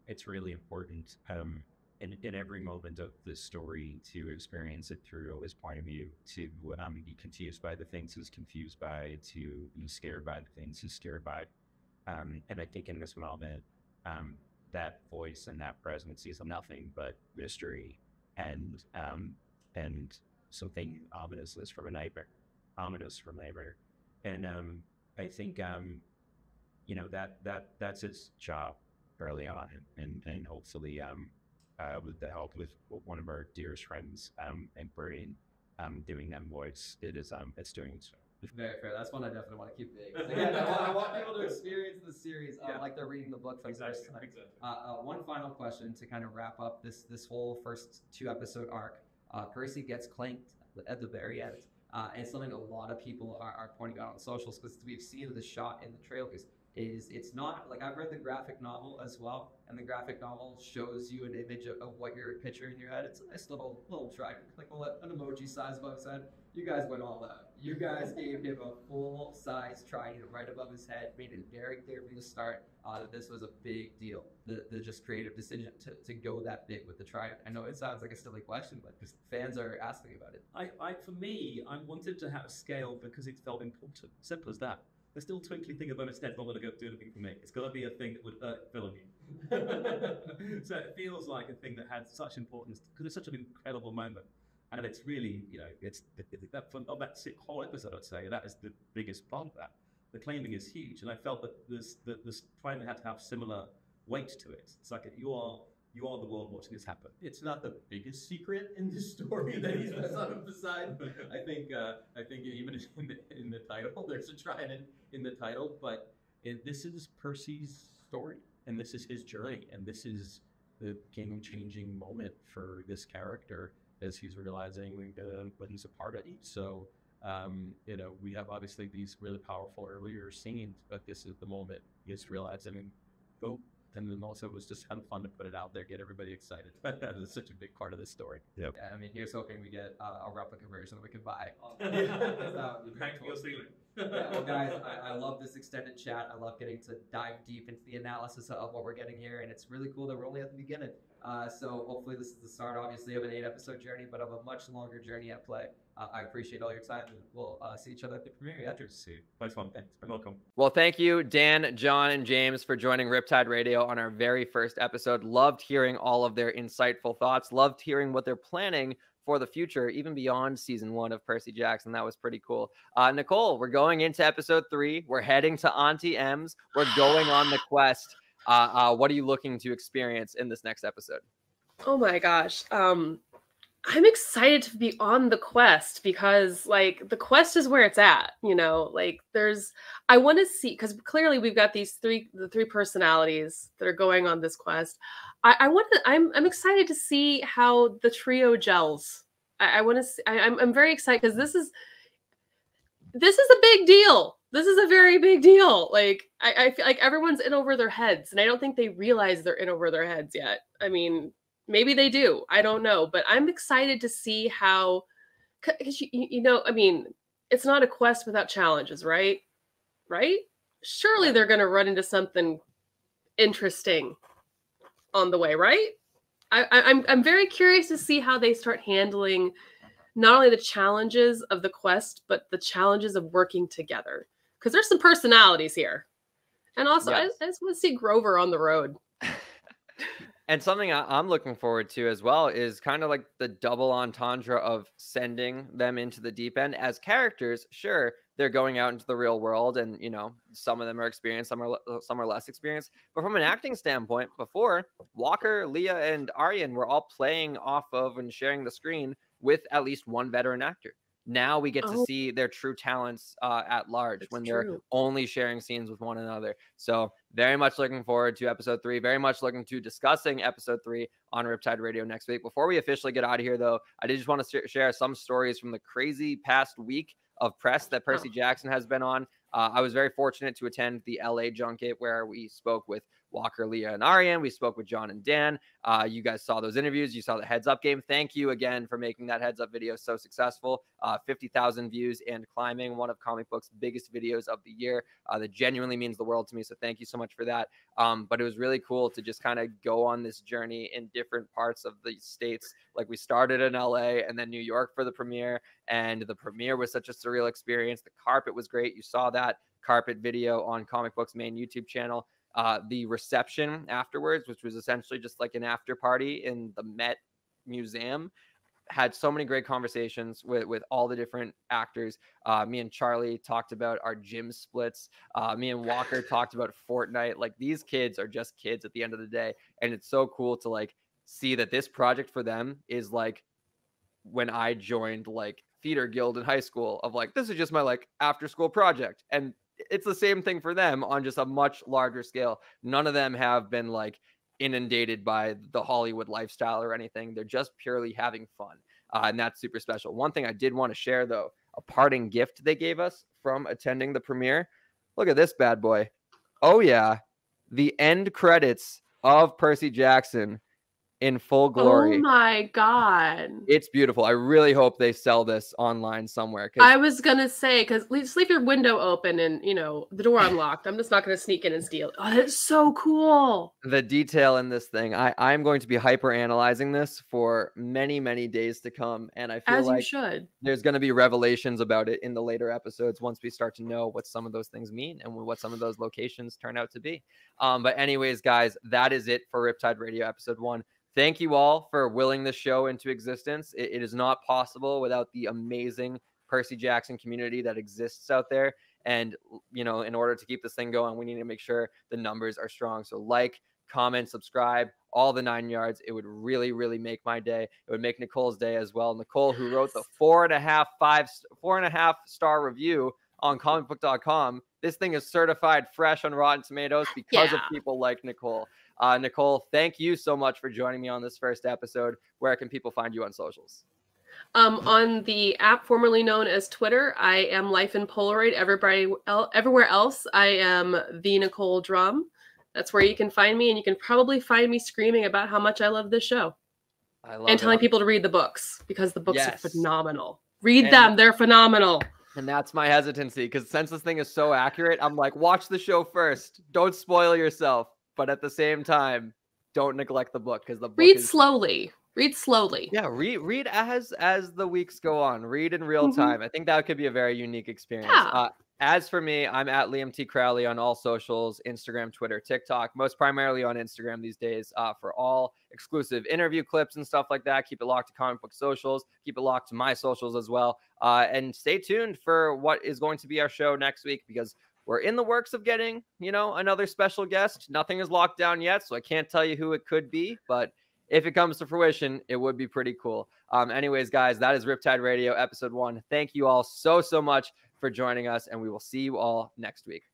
S8: it's really important in every moment of the story to experience it through his point of view, to be confused by the things he's confused by, to be scared by the things he's scared by. And I think in this moment, that voice and that presence is nothing but mystery and something ominous from a nightmare. And I think that's his job early on, and hopefully with the help with one of our dearest friends, and Brian, doing that voice, it's doing so.
S6: Very fair. That's one I definitely want to keep big. Again, I want people to experience the series like they're reading the book for the first time. One final question to kind of wrap up this whole first 2-episode arc. Percy gets clanked at the very end. And something a lot of people are pointing out on socials, because we've seen the shot in the trailers, is it's not like, I've read the graphic novel as well, and the graphic novel shows you an image of what you're picturing in your head. It's a nice little triangle, like an emoji size above his head. You guys went all out. You guys gave him a full size triangle right above his head, made it very clear from the start that this was a big deal. The just creative decision to go that big with the triangle. I know it sounds like a silly question, but fans are asking about it.
S9: For me, I wanted to have a scale because it felt important. Simple as that. The still twinkling thing above its head's not going to do anything for me. It's got to be a thing that would hurt Philomene. So it feels like a thing that had such importance because it's such an incredible moment. And it's really, it's of that whole episode, I'd say, that is the biggest part of that. The claiming is huge. And I felt that this triangle had to have similar weight to it. It's like you are the world watching this happen.
S7: It's not the biggest secret in this story that he's emphasized. I think even in the title, there's a trident in the title, but this is Percy's story, and this is his journey, and this is the game-changing moment for this character as he's realizing what he's a part of. So, we have obviously these really powerful earlier scenes, but this is the moment he's realizing, and then also it was just kind of fun to put it out there, get everybody excited. That is such a big part of this story.
S8: Yep.
S6: Yeah, I mean, here's hoping we get a replica version that we can buy. Well, guys, I love this extended chat. I love getting to dive deep into the analysis of what we're getting here, and it's really cool that we're only at the beginning. So hopefully this is the start, obviously, of an 8-episode journey, but of a much longer journey at play. I appreciate all your excitement. We'll see each other at the premiere. See you.
S9: Nice one. Thanks. You're welcome.
S1: Well, thank you, Dan, John, and James, for joining Riptide Radio on our very first episode. Loved hearing all of their insightful thoughts. Loved hearing what they're planning for the future, even beyond season 1 of Percy Jackson. That was pretty cool. Nicole, we're going into episode 3. We're heading to Auntie M's. We're going on the quest. What are you looking to experience in this next episode?
S2: Oh my gosh. I'm excited to be on the quest because the quest is where it's at, I want to see, because clearly we've got the three personalities that are going on this quest. I'm excited to see how the trio gels. I want to see, I'm very excited because this is a big deal. This is a very big deal. I feel like everyone's in over their heads, and I don't think they realize they're in over their heads yet. I mean, maybe they do. I don't know. But I'm excited to see how, because, it's not a quest without challenges, right? Right? Surely they're going to run into something interesting on the way, right? I'm very curious to see how they start handling not only the challenges of the quest, but the challenges of working together. Because there's some personalities here. And also, yes. I just want to see Grover on the road.
S1: And something I'm looking forward to as well is kind of like the double entendre of sending them into the deep end as characters. Sure, they're going out into the real world, and some of them are experienced, some are less experienced. But from an acting standpoint, before, Walker, Leah, and Aryan were all playing off of and sharing the screen with at least one veteran actor. Now we get to see their true talents at large when they're only sharing scenes with one another. So very much looking forward to episode 3. Very much looking to discussing episode 3 on Riptide Radio next week. Before we officially get out of here, though, I did just want to share some stories from the crazy past week of press that Percy Jackson has been on. I was very fortunate to attend the LA junket where we spoke with Walker, Leah, and Ariane. We spoke with John and Dan. You guys saw those interviews. You saw the Heads Up game. Thank you again for making that Heads Up video so successful. 50,000 views and climbing, one of Comic Book's biggest videos of the year. That genuinely means the world to me. So thank you so much for that. But it was really cool to just kind of go on this journey in different parts of the states. Like we started in LA and then New York for the premiere. And the premiere was such a surreal experience. The carpet was great. You saw that carpet video on Comic Book's main YouTube channel. The reception afterwards, which was essentially just like an after party in the Met Museum, had so many great conversations with all the different actors. Me and Charlie talked about our gym splits. Me and Walker talked about Fortnite. Like, these kids are just kids at the end of the day. And it's so cool to like see that this project for them is like when I joined like theater guild in high school, of like, this is just my like after school project. And it's the same thing for them on just a much larger scale. None of them have been like inundated by the Hollywood lifestyle or anything. They're just purely having fun. And that's super special. One thing I did want to share, though, a parting gift they gave us from attending the premiere. Look at this bad boy. Oh, yeah. The end credits of Percy Jackson in full glory.
S2: Oh my God.
S1: It's beautiful. I really hope they sell this online somewhere.
S2: I was going to say, because just leave your window open and, you know, the door unlocked. I'm just not going to sneak in and steal it. Oh, that's so cool.
S1: The detail in this thing, I'm going to be hyper analyzing this for many, many days to come. And I feel
S2: As you
S1: like
S2: should.
S1: There's going to be revelations about it in the later episodes once we start to know what some of those things mean and what some of those locations turn out to be. But anyways, guys, that is it for Riptide Radio episode 1. Thank you all for willing this show into existence. It is not possible without the amazing Percy Jackson community that exists out there. And, you know, in order to keep this thing going, we need to make sure the numbers are strong. So like, comment, subscribe, all the 9 yards. It would really, really make my day. It would make Nicole's day as well. Nicole, who wrote the 4.5 star review on comicbook.com. This thing is certified fresh on Rotten Tomatoes because of people like Nicole. Nicole, thank you so much for joining me on this first episode. Where can people find you on socials?
S2: On the app formerly known as Twitter, I am Life in Polaroid. Everywhere else, I am the Nicole Drum. That's where you can find me, and you can probably find me screaming about how much I love this show. And telling people to read the books, because the books are phenomenal. Read them. They're phenomenal.
S1: And that's my hesitancy, because since this thing is so accurate, I'm like, watch the show first. Don't spoil yourself. But at the same time, don't neglect the book, because the book
S2: read slowly. Read slowly.
S1: Yeah, read as the weeks go on. Read in real time. I think that could be a very unique experience.
S2: Yeah.
S1: As for me, I'm at Liam T. Crowley on all socials, Instagram, Twitter, TikTok, most primarily on Instagram these days for all exclusive interview clips and stuff like that. Keep it locked to Comic Book Socials. Keep it locked to my socials as well. And stay tuned for what is going to be our show next week, because we're in the works of getting, you know, another special guest. Nothing is locked down yet, so I can't tell you who it could be, but if it comes to fruition, it would be pretty cool. Anyways, guys, that is Riptide Radio episode 1. Thank you all so much for joining us, and we will see you all next week.